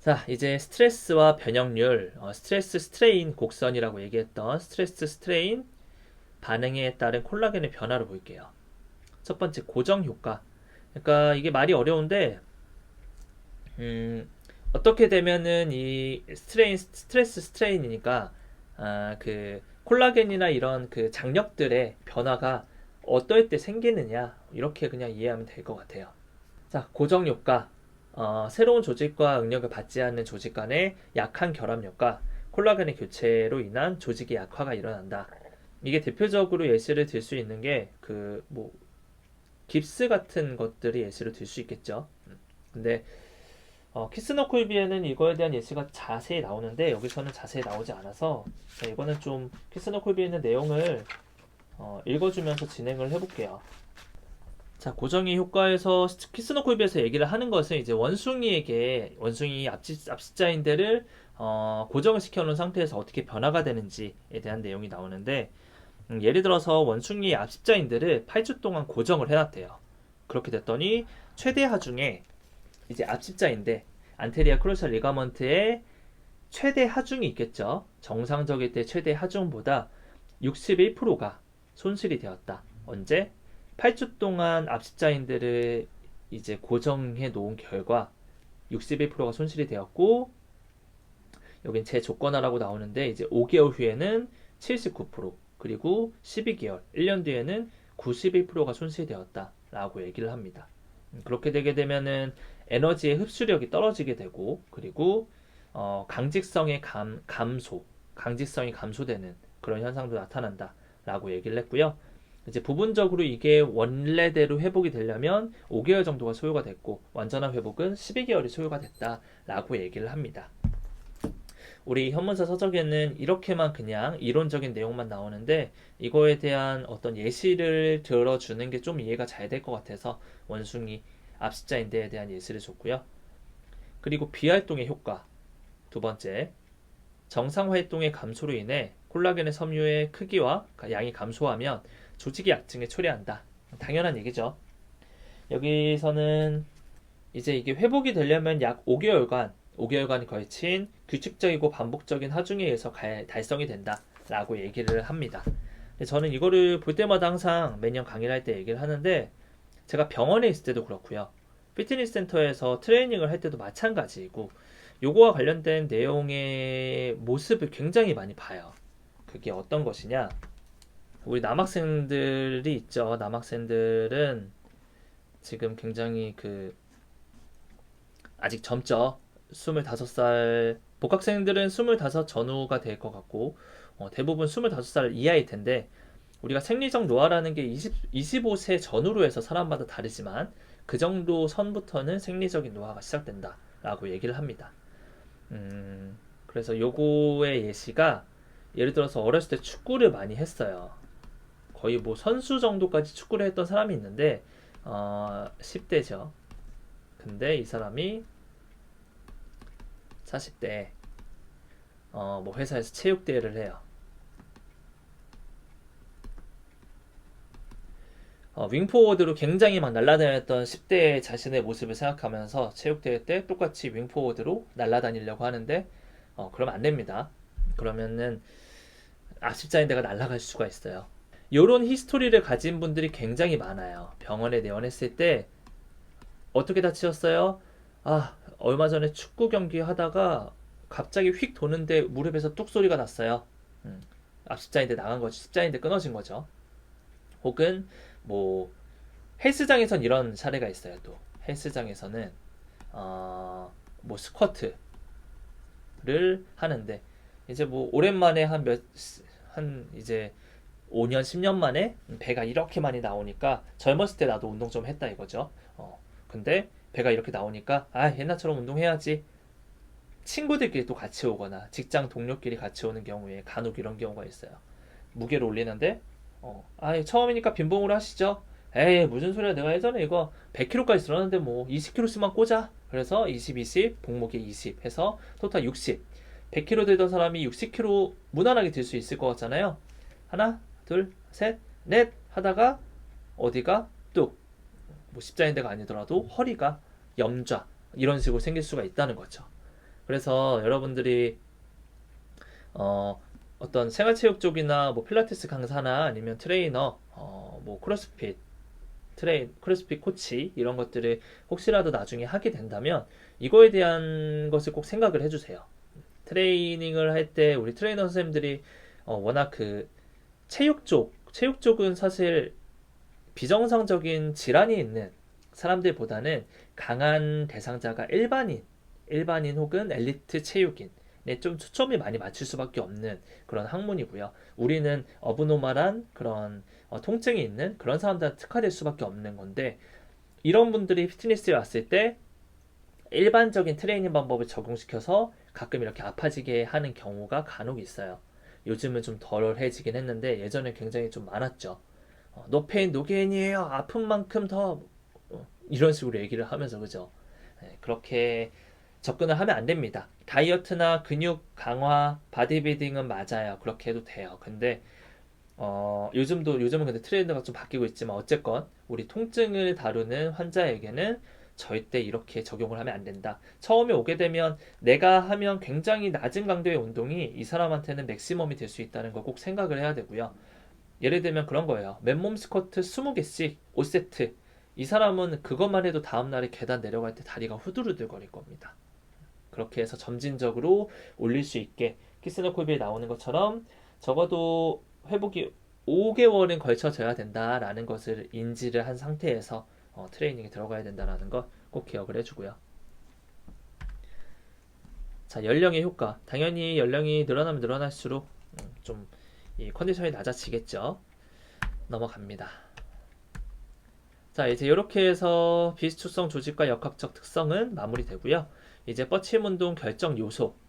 자, 이제 스트레스와 변형률, 스트레스 스트레인 곡선이라고 얘기했던 스트레스 스트레인 반응에 따른 콜라겐의 변화를 볼게요. 첫 번째, 고정 효과. 그러니까 이게 말이 어려운데, 음, 어떻게 되면은 이 스트레스 스트레인이니까, 그 콜라겐이나 이런 그 장력들의 변화가 어떨 때 생기느냐, 이렇게 그냥 이해하면 될 것 같아요. 자, 고정 효과. 새로운 조직과 응력을 받지 않는 조직 간의 약한 결합력과 콜라겐의 교체로 인한 조직의 약화가 일어난다. 이게 대표적으로 예시를 들 수 있는 게 뭐 깁스 같은 것들이 예시로 들 수 있겠죠. 근데 키스너콜비에는 이거에 대한 예시가 자세히 나오는데 여기서는 자세히 나오지 않아서 이거는 좀 키스너콜비에 있는 내용을 읽어주면서 진행을 해볼게요. 자, 고정의 효과에서 키스너콜비에서 얘기를 하는 것은 이제 원숭이 앞십자인대를 고정을 시켜놓은 상태에서 어떻게 변화가 되는지에 대한 내용이 나오는데, 예를 들어서 원숭이 앞십자인대를 8주 동안 고정을 해놨대요. 그렇게 됐더니 최대 하중에 이제 앞십자인대 안테리아 크루셜 리가먼트의 최대 하중이 있겠죠. 정상적일 때 최대 하중보다 61%가 손실이 되었다. 언제? 8주 동안 앞십자인대를 이제 고정해 놓은 결과 61%가 손실이 되었고, 여긴 제 조건하라고 나오는데 이제 5개월 후에는 79%, 그리고 12개월, 1년 뒤에는 91%가 손실되었다라고 얘기를 합니다. 그렇게 되게 되면은 에너지의 흡수력이 떨어지게 되고, 그리고 강직성의 강직성이 감소되는 그런 현상도 나타난다라고 얘기를 했고요. 이제 부분적으로 이게 원래대로 회복이 되려면 5개월 정도가 소요가 됐고, 완전한 회복은 12개월이 소요가 됐다라고 얘기를 합니다. 우리 현문사 서적에는 이렇게만 그냥 이론적인 내용만 나오는데, 이거에 대한 어떤 예시를 들어주는 게 좀 이해가 잘 될 것 같아서 원숭이 앞십자인대에 대한 예시를 줬고요. 그리고 비활동의 효과. 두 번째, 정상 활동의 감소로 인해 콜라겐의 섬유의 크기와 양이 감소하면 조직의 약증에 초래한다. 당연한 얘기죠. 여기서는 이제 이게 회복이 되려면 약 5개월간이 걸친 규칙적이고 반복적인 하중에 의해서 달성이 된다라고 얘기를 합니다. 저는 이거를 볼 때마다 항상 매년 강의를 할 때 얘기를 하는데, 제가 병원에 있을 때도 그렇고요. 피트니스 센터에서 트레이닝을 할 때도 마찬가지이고, 요거와 관련된 내용의 모습을 굉장히 많이 봐요. 그게 어떤 것이냐? 우리 남학생들이 있죠. 남학생들은 지금 굉장히 아직 젊죠. 25살, 복학생들은 25 전후가 될 것 같고, 대부분 25살 이하일 텐데, 우리가 생리적 노화라는 게 25세 전후로 해서 사람마다 다르지만, 그 정도 선부터는 생리적인 노화가 시작된다라고 얘기를 합니다. 그래서 요거의 예시가, 예를 들어서 어렸을 때 축구를 많이 했어요. 거의 뭐 선수 정도까지 축구를 했던 사람이 있는데, 10대죠. 근데 이 사람이 40대 뭐 회사에서 체육대회를 해요. 윙포워드로 굉장히 막 날아다녔던 10대 자신의 모습을 생각하면서 체육대회 때 똑같이 윙포워드로 날아다니려고 하는데, 그러면 안 됩니다. 그러면은 앞십자인대가 날아갈 수가 있어요. 요런 히스토리를 가진 분들이 굉장히 많아요. 병원에 내원했을 때 어떻게 다치셨어요? 얼마 전에 축구 경기 하다가 갑자기 휙 도는데 무릎에서 뚝 소리가 났어요. 앞십자인대 나간 거죠. 십자인대 끊어진 거죠. 혹은 뭐 헬스장에선 이런 사례가 있어요. 또 헬스장에서는 뭐 스쿼트를 하는데, 이제 뭐 오랜만에 한 이제 5년 10년 만에 배가 이렇게 많이 나오니까, 젊었을 때 나도 운동 좀 했다 이거죠. 근데 배가 이렇게 나오니까 옛날처럼 운동해야지. 친구들끼리 또 같이 오거나 직장 동료끼리 같이 오는 경우에 간혹 이런 경우가 있어요. 무게를 올리는데 처음이니까 빈봉으로 하시죠. 에이, 무슨 소리야, 내가 예전에 이거 100kg까지 들었는데 뭐 20kg씩만 꽂아. 그래서 20, 20, 복목에 20 해서 토탈 60. 100kg 들던 사람이 60kg 무난하게 들 수 있을 것 같잖아요. 하나, 둘, 셋, 넷 하다가 어디가 뚝, 뭐 십자인대가 아니더라도 허리가 염좌 이런 식으로 생길 수가 있다는 거죠. 그래서 여러분들이 어, 어떤 생활체육 쪽이나 뭐 필라테스 강사나 아니면 트레이너, 뭐 크로스핏 코치 이런 것들을 혹시라도 나중에 하게 된다면 이거에 대한 것을 꼭 생각을 해주세요. 트레이닝을 할 때 우리 트레이너 선생님들이 워낙 그 체육 쪽은 사실 비정상적인 질환이 있는 사람들보다는 강한 대상자가 일반인 혹은 엘리트 체육인에 좀 초점이 많이 맞출 수밖에 없는 그런 학문이고요. 우리는 어브노멀한 그런 통증이 있는 그런 사람들한테 특화될 수밖에 없는 건데 이런 분들이 피트니스에 왔을 때 일반적인 트레이닝 방법을 적용시켜서 가끔 이렇게 아파지게 하는 경우가 간혹 있어요. 요즘은 좀 덜해지긴 했는데 예전에 굉장히 좀 많았죠. 노페인 노게인이에요. 아픈 만큼 더 이런 식으로 얘기를 하면서 그죠? 네, 그렇게 접근을 하면 안 됩니다. 다이어트나 근육 강화, 바디빌딩은 맞아요. 그렇게 해도 돼요. 근데 요즘은 근데 트렌드가 좀 바뀌고 있지만 어쨌건 우리 통증을 다루는 환자에게는 절대 이렇게 적용을 하면 안 된다. 처음에 오게 되면 내가 하면 굉장히 낮은 강도의 운동이 이 사람한테는 맥시멈이 될 수 있다는 걸 꼭 생각을 해야 되고요. 예를 들면 그런 거예요. 맨몸 스쿼트 20개씩 5세트. 이 사람은 그것만 해도 다음날에 계단 내려갈 때 다리가 후들후들 거릴 겁니다. 그렇게 해서 점진적으로 올릴 수 있게 키스너 콜비에 나오는 것처럼 적어도 회복이 5개월은 걸쳐져야 된다라는 것을 인지를 한 상태에서 트레이닝에 들어가야 된다라는 것 꼭 기억을 해주고요. 자, 연령의 효과. 당연히 연령이 늘어나면 늘어날수록 좀 이 컨디션이 낮아지겠죠. 넘어갑니다. 자, 이제 이렇게 해서 비스축성 조직과 역학적 특성은 마무리되고요. 이제 뻗침 운동 결정 요소,